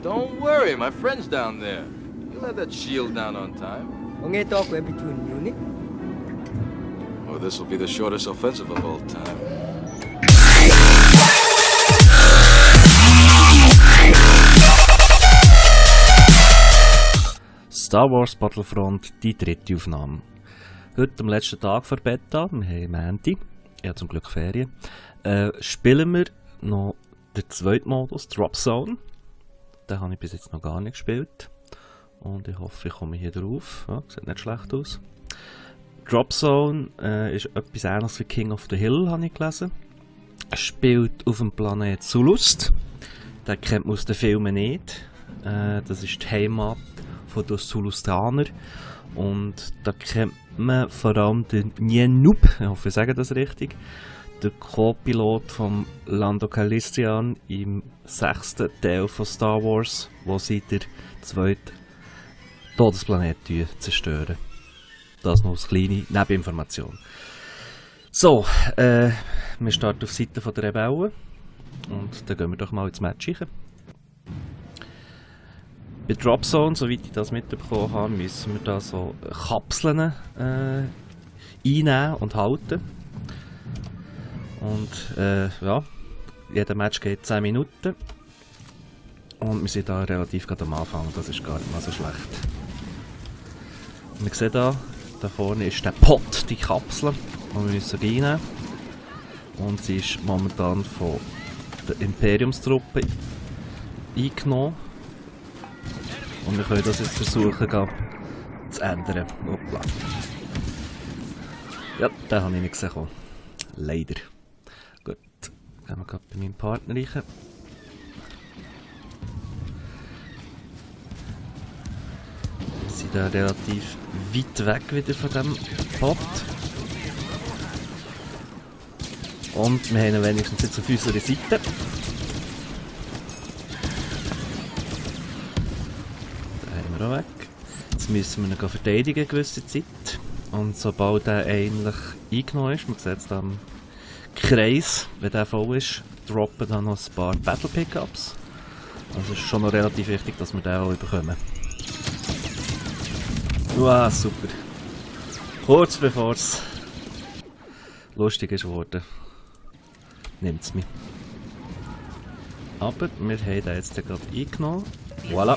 Don't worry, my friend's down there. You'll have that shield down on time. Oh, this will be the shortest offensive of all time. Star Wars Battlefront, die dritte Aufnahme. Heute am letzten Tag vor Beta, wir haben Montag, ich habe zum Glück Ferien, spielen wir noch den zweiten Modus, Drop Zone. Den habe ich bis jetzt noch gar nicht gespielt. Und ich hoffe, ich komme hier drauf. Ja, sieht nicht schlecht aus. Drop Zone ist etwas ähnliches wie King of the Hill, habe ich gelesen. Es spielt auf dem Planet Zulust. Den kennt man aus den Filmen nicht. Das ist die Heimat der Zulustaner. Und da kennt man vor allem den Nien Noob, ich hoffe, ich sage das richtig, der Co-Pilot von Lando Calrissian im 6. Teil von Star Wars, wo sie den zweiten Todesplanet zerstören. Das noch als kleine Nebeninformation. So, wir starten auf Seite der Rebellen und dann gehen wir doch mal ins Match rein. Bei Drop Zone, soweit ich das mitbekommen habe, müssen wir da so Kapseln einnehmen und halten. Und ja, jeder Match geht 10 Minuten. Und wir sind da relativ gerade am Anfang, das ist gar nicht mal so schlecht. Wir sehen da vorne ist der Pot, die Kapsel, die wir müssen reinnehmen. Und sie ist momentan von der Imperiumstruppe eingenommen. Und wir können das jetzt versuchen zu ändern. Hoppla. Ja, den habe ich nicht gesehen. Leider. Gut, gehen wir gerade bei meinem Partner rein. Wir sind da relativ weit weg wieder von dem Pot. Und wir haben ihn wenigstens jetzt auf unserer Seite. Weg. Jetzt müssen wir ihn verteidigen, eine gewisse Zeit. Und sobald er eigentlich eingenommen ist, man sieht es am Kreis, wenn der voll ist, droppen dann noch ein paar Battle Pickups. Also ist schon noch relativ wichtig, dass wir den auch bekommen. Wow, super. Kurz bevor es lustig ist geworden, nimmt es mich. Aber wir haben den jetzt gerade eingenommen. Voilà.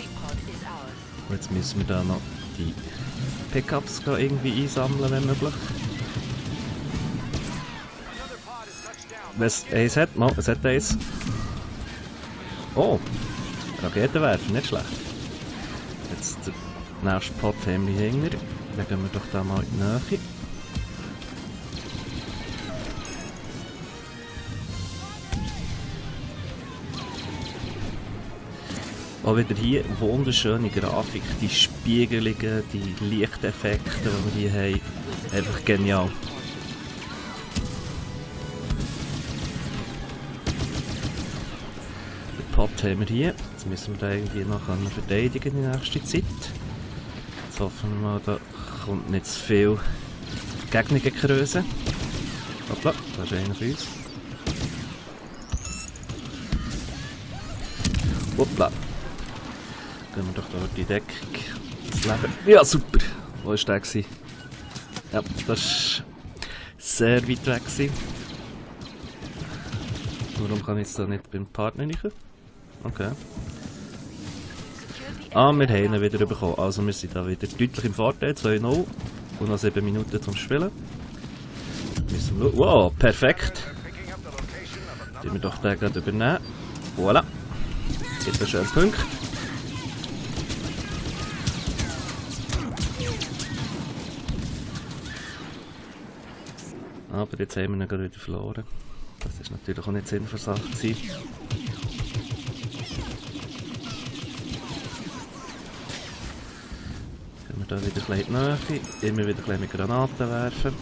Und jetzt müssen wir da noch die Pickups irgendwie einsammeln, wenn möglich. Wenn es eins hat, es hat eins. Oh, Raketenwerfer, nicht schlecht. Jetzt der nächste Pot haben wir hinter. Dann gehen wir doch da mal in die Nähe. Auch wieder hier wunderschöne Grafik, die Spiegelungen, die Lichteffekte, die wir hier haben, einfach genial. Den Pot haben wir hier, jetzt müssen wir den irgendwie noch verteidigen in der nächsten Zeit. Jetzt hoffen wir mal, da kommt nicht zu viel Gegnergekröse. Hoppla, da ist einer von uns. Hoppla. Gehen wir doch da die Deckung. Das Leben. Ja, super! Wo war der? Ja, das war sehr weit weg. Warum kann ich jetzt da nicht beim Partner rein? Okay. Ah, wir haben ihn wieder bekommen. Also wir sind da wieder deutlich im Vorteil. 2-0. Und noch 7 Minuten zum Spielen. Müssen wir schauen. Wow, perfekt! Den wir doch den gerade übernehmen. Voilà. Gibt einen schönen Punkt. Aber jetzt haben wir ihn gerade wieder verloren. Das ist natürlich auch nicht Sinn der Sache gewesen. Können wir da wieder ein bisschen in die Nähe, immer wieder ein bisschen mit Granaten werfen.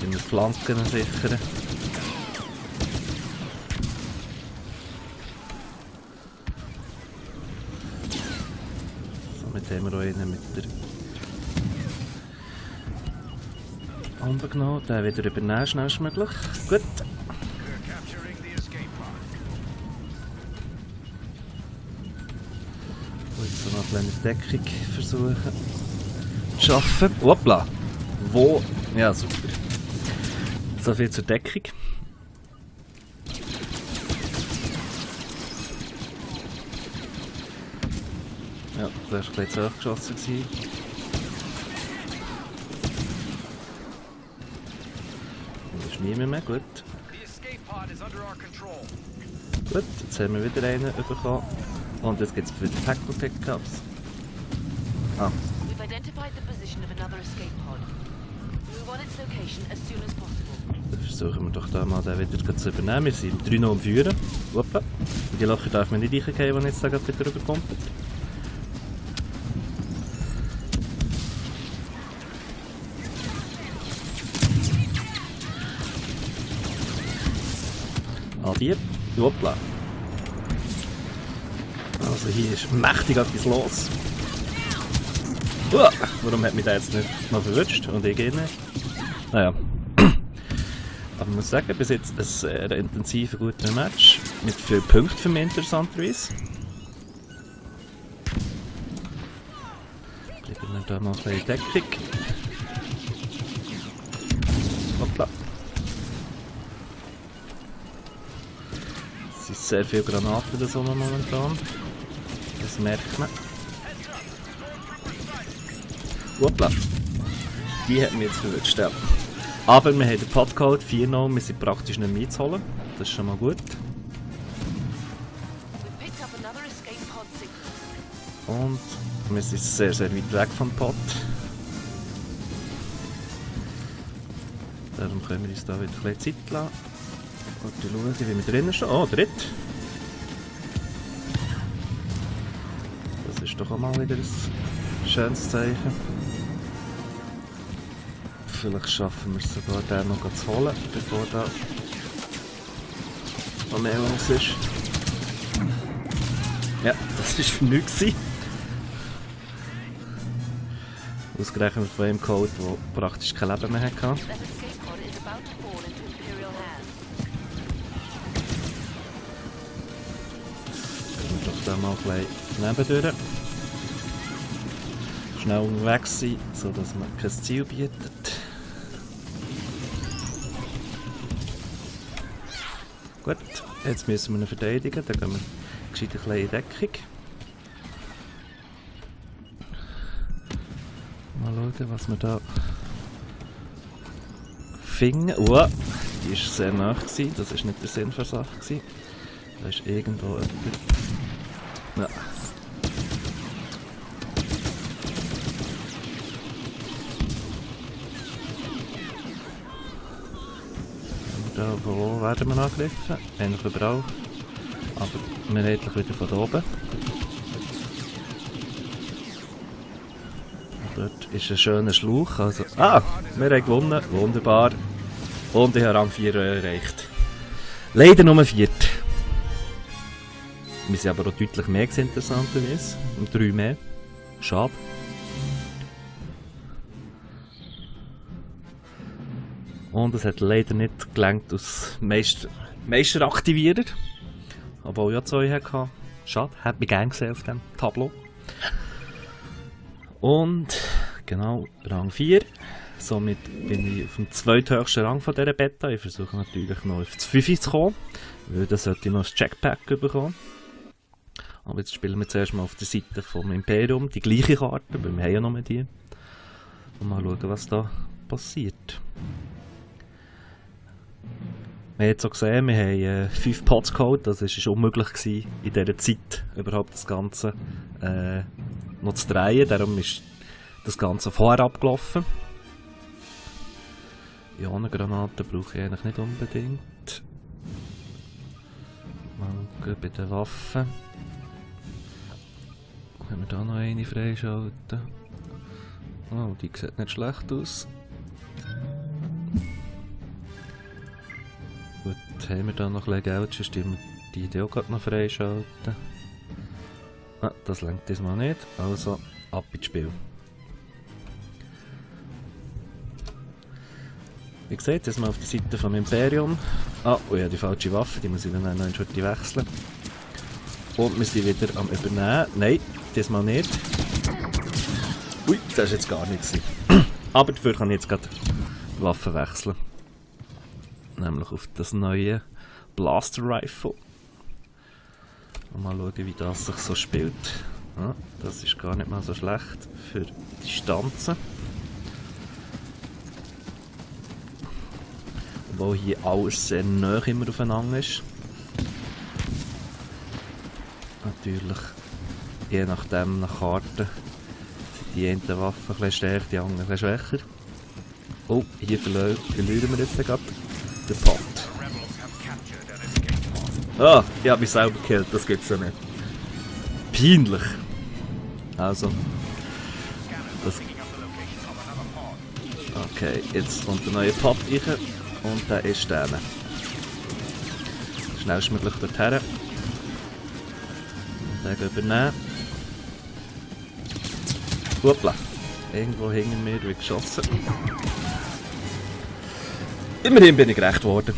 Immer Flanken sichern. Somit haben wir auch einen mit der Unbenommen, den wieder übernehmen, schnellstmöglich. Gut. So noch eine kleine Deckung versuchen zu schaffen. Hoppla! Wo? Ja, super. So viel zur Deckung. Ja, da war ein bisschen zu hoch geschossen. Das ist niemand mehr, gut. Gut, jetzt haben wir wieder einen bekommen. Und jetzt gibt es wieder Tackle Pickups. Ah. We've identified the position of another escape pod. Move on its location as soon as possible. Dann versuchen wir doch da mal den wieder zu übernehmen. Wir sind 3-0 am Führen. Hoppla. Die Löcher darf man nicht reingehen, wenn jetzt da gerade wieder rüberkommt. Adieu. Hoppla. Also hier ist mächtig etwas los. Warum hat mich der jetzt nicht noch verwünscht und ich gehe nicht? Naja. Aber ich muss sagen, bis jetzt ein sehr intensiver, guter Match. Mit vielen Punkten für mich interessanterweise. Geben wir da mal ein bisschen Deckung. Hoppla. Es sind sehr viele Granaten in der Sonne momentan. Das merkt man. Hoppla. Die hat mich jetzt verwünscht, ja. Aber wir haben den Podcode 4-0, wir sind praktisch nicht mehr einzuholen. Das ist schon mal gut. Und wir sind sehr, sehr weit weg vom Pod. Darum können wir uns da wieder ein bisschen Zeit lassen. Und schauen, wie wir drinnen stehen. Oh, dritt. Das ist doch auch mal wieder ein schönes Zeichen. Vielleicht schaffen wir es sogar, den noch zu holen, bevor da noch mehr los ist. Ja, das war für nichts. Ausgerechnet von einem Code, der praktisch kein Leben mehr hatte. Gehen wir doch da mal ein bisschen nebendurch. Schnell unterwegs sein, sodass man kein Ziel bietet. Gut, jetzt müssen wir ihn verteidigen, dann gehen wir gescheit ein bisschen in Deckung. Mal schauen, was wir da finden. Oh, die war sehr nah, das war nicht der Sinn der Sache. Da ist irgendwo jemand. Ja. Da, wo werden wir angegriffen? Eigentlich überall. Aber mehrheitlich wieder von oben. Und dort ist ein schöner Schlauch. Also, wir haben gewonnen. Wunderbar. Und ich habe Rang 4 erreicht. Leider nur 4. Wir sind aber auch deutlich mehr interessanterweise. Und 3 mehr. Schade. Und es hat leider nicht gelangt als Meister aktivieren. Obwohl ich ja 2 hatte. Schade, hätte mich gerne gesehen auf dem Tableau. Und genau, Rang 4. Somit bin ich auf dem zweithöchsten Rang von dieser Beta. Ich versuche natürlich noch auf das 5 zu kommen, weil dann sollte ich noch das Jackpack bekommen. Aber jetzt spielen wir zuerst mal auf der Seite vom Imperium die gleiche Karte, weil wir haben ja noch mehr die. Und mal schauen, was da passiert. Wir haben jetzt auch gesehen, wir haben 5 Pods geholt, also es war unmöglich gewesen, in dieser Zeit überhaupt das Ganze noch zu drehen, darum ist das Ganze vorher abgelaufen. Ionengranaten brauche ich eigentlich nicht unbedingt. Mal bei den Waffen. Können wir da noch eine freischalten? Oh, die sieht nicht schlecht aus. Gut, haben wir da noch ein bisschen Geld, sonst müssen wir die auch gerade noch freischalten. Das lenkt diesmal nicht, also ab ins Spiel. Wie gesagt, jetzt mal auf die Seite vom Imperium. Ah, oh ja, die falsche Waffe, die muss ich dann noch in Schritte wechseln. Und wir sind wieder am Übernehmen. Nein, diesmal nicht. Ui, das war jetzt gar nichts. Aber dafür kann ich jetzt gerade die Waffe wechseln. Nämlich auf das neue Blaster Rifle. Und mal schauen, wie das sich so spielt. Ja, das ist gar nicht mal so schlecht für Distanzen. Obwohl hier alles sehr nah immer aufeinander ist. Natürlich, je nachdem, nach Karten, sind die einen Waffen ein bisschen stärker, die anderen ein bisschen schwächer. Oh, hier verlieren wir jetzt gerade den Pot. Ah, ich habe mich selber gekillt, das gibt's ja nicht. Peinlich. Also. Das. Okay, jetzt kommt der neue Pot rein und der ist der. Schnellstmöglich dorthin. Den übernehmen. Hoppla. Irgendwo hinter mir wird geschossen. Immerhin bin ich gerecht worden.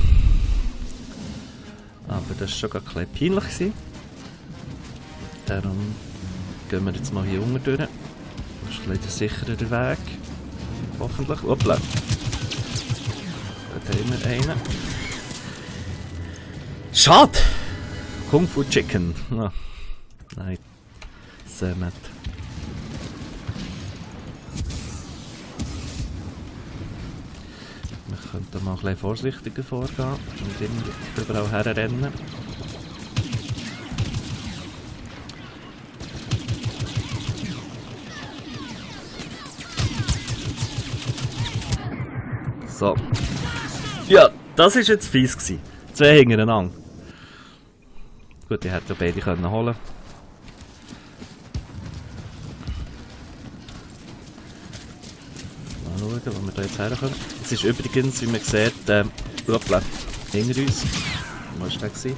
Aber das war schon ein bisschen peinlich. Darum gehen wir jetzt mal hier unten durch. Das ist ein bisschen sicherer Weg. Hoffentlich. Hoppla. Dort haben wir einen. Schade! Kung Fu Chicken. Ah. Nein. Sehr nett. Wir könnten mal ein bisschen vorsichtiger vorgehen und immer überall herrennen. So. Ja, das war jetzt fies gewesen. 2 hintereinander. Gut, ich hätte ja beide können holen. Mal schauen, wo wir da jetzt herkommen. Es ist übrigens, wie man sieht, hoppla, hinter uns. Wo war der gewesen?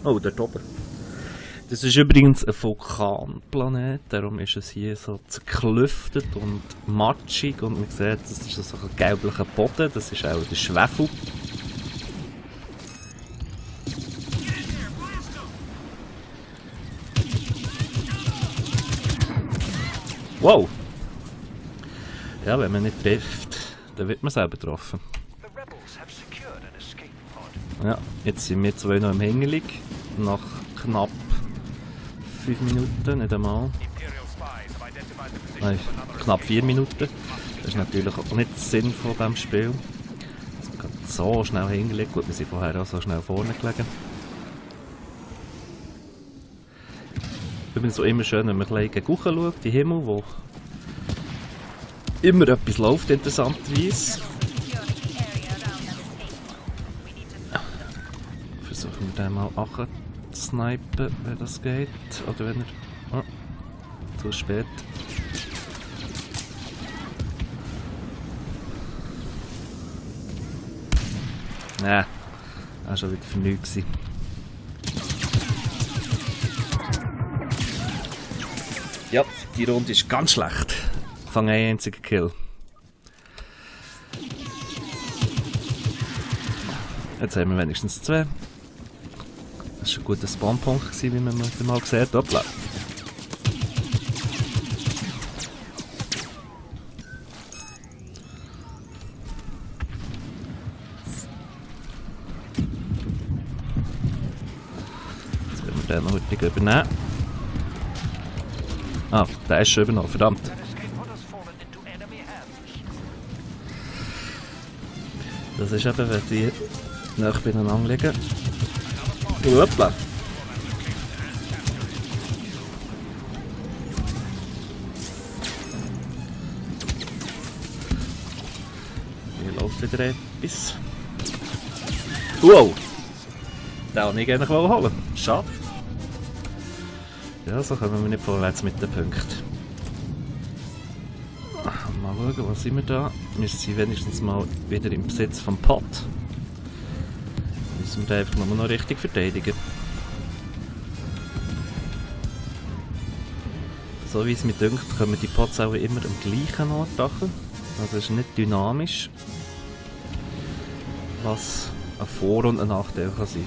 Oh, dort oben. Das ist übrigens ein Vulkanplanet, darum ist es hier so zerklüftet und matschig und man sieht, das ist so ein gelblicher Boden, das ist auch der Schwefel. Wow! Ja, wenn man nicht trifft, dann wird man selber getroffen. Ja, jetzt sind wir 2 noch im Hängelig, nach knapp 5 Minuten, nicht einmal. Nein, knapp 4 Minuten. Das ist natürlich auch nicht der Sinn von diesem Spiel. Dass man so schnell hingelegt. Gut, wir sind vorher auch so schnell vorne gelegen. Übrigens auch immer schön, wenn man ein bisschen gegen schaut, die Himmel, wo immer etwas läuft, interessanterweise. Versuchen wir den mal snipen, wenn das geht. Oder wenn er... Oh, zu spät. Nein, das war schon wieder für nichts. Ja, die Runde ist ganz schlecht. Ich fange einen einzigen Kill. Jetzt haben wir wenigstens 2. Das war ein guter Spawnpunkt, wie man mal gesehen hat. Hoppla. Jetzt werden wir den noch heute übernehmen. Ah, der ist schon übernommen, verdammt. Das ist eben, wenn die nahe beieinander liegen. Hoppla! Hier läuft wieder etwas. Wow! Den wollte ich gerne holen. Schade. Ja, so kommen wir nicht vorwärts mit den Punkten. Mal schauen, was sind wir da? Wir sind wenigstens mal wieder im Besitz vom Pot. Müssen wir den einfach nur noch richtig verteidigen. So wie es mir dünkt, können wir die Pots auch immer am gleichen Ort machen. Also es ist nicht dynamisch. was ein Vor- und ein Nachteil kann sein.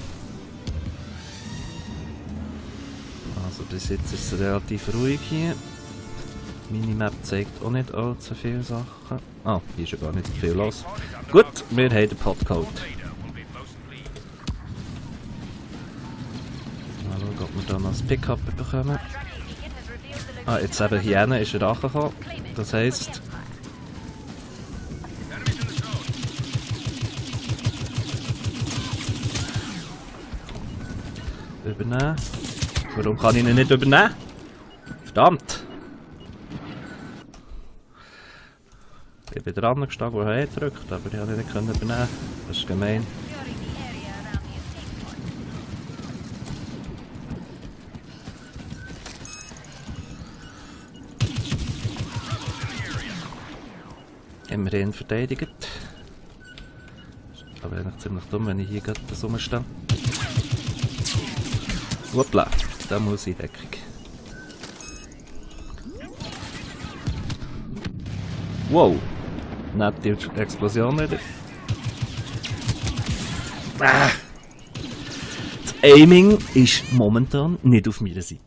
Also bis jetzt ist es relativ ruhig hier. Minimap zeigt auch nicht allzu viele Sachen. Ah, hier ist ja gar nicht so viel los. Gut, wir haben den Podcode. Mal schauen, ob wir da noch das Pickup bekommen. Ah, jetzt eben hier hinten ist er angekommen. Das heisst... Übernehmen. Warum kann ich ihn nicht übernehmen? Verdammt! Ich bin dran gestanden, wo er drückt, aber ich konnte ihn nicht übernehmen. Das ist gemein. Immerhin verteidigt. Aber eigentlich ziemlich dumm, wenn ich hier gerade das rumstehe. Hoppla, da muss ich Deckung. Wow, nette Explosion wieder. Ah. Das Aiming ist momentan nicht auf meiner Seite.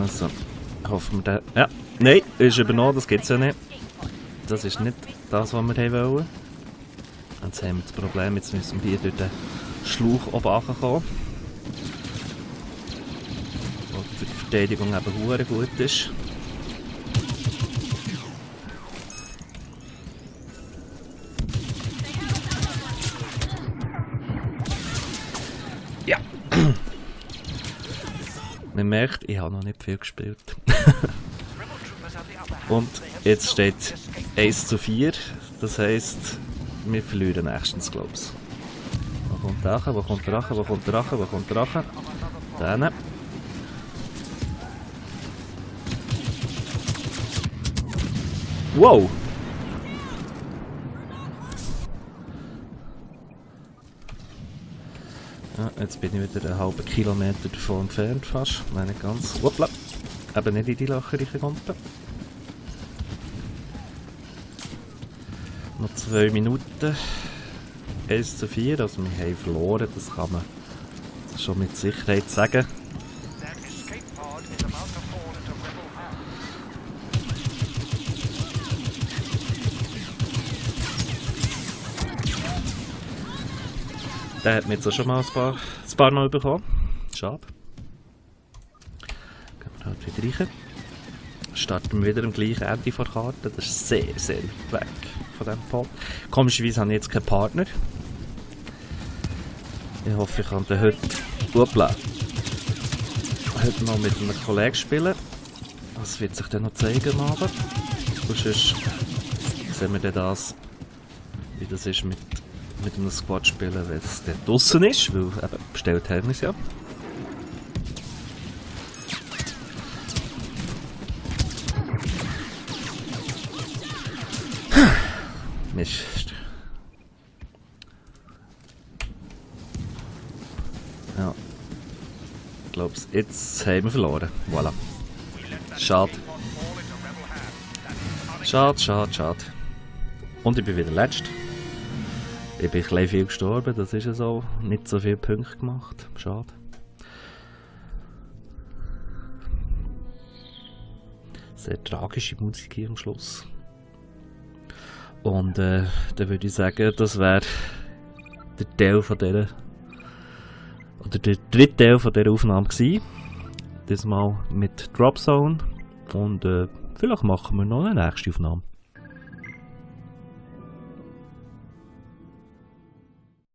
Also, hoffen wir da. Ja, nein, ist übernommen, das gibt's ja nicht. Das ist nicht das, was wir haben wollen. Jetzt haben wir das Problem, jetzt müssen wir hier durch den Schlauch oben runterkommen. Wo für die Verteidigung eben hure gut ist. Ja. Man merkt, ich habe noch nicht viel gespielt. Und jetzt steht 1:4. Das heisst, wir verlieren nächstens, glaube ich. Wo kommt der Rache? Wo kommt der Rache? Wo kommt der Rache? Wo kommt der Rache? Da. Wow! Ja, jetzt bin ich wieder einen halben Kilometer davon entfernt fast. Nein, nicht ganz. Hoppla! Eben nicht in die Lacherreiche kommt. Noch 2 Minuten. 1:4, also wir haben verloren, das kann man schon mit Sicherheit sagen. Der hat mir jetzt auch schon mal ein paar noch bekommen. Schade. Gehen wir halt wieder rein. Starten wir wieder am gleichen Ende der Karte. Das ist sehr, sehr weit weg von diesem Pod. Komischerweise habe ich jetzt keinen Partner. Ich hoffe, ich kann den heute noch mit einem Kollegen spielen. Das wird sich dann noch zeigen am Abend. Und sonst sehen wir dann das, wie das ist mit einem Squad spielen, wenn es dann draussen ist, weil eben bestellt haben wir es ja. Mist. Ja. Ich glaube, jetzt haben wir verloren. Voilà. Schade. Schade. Und ich bin wieder letzt. Ich bin ein bisschen viel gestorben, das ist ja so. Nicht so viele Punkte gemacht. Schade. Sehr tragische Musik hier am Schluss. Und dann würde ich sagen, das wäre der Teil von dieser, oder der dritte Teil von dieser Aufnahme gewesen. Diesmal mit Dropzone. Und vielleicht machen wir noch eine nächste Aufnahme.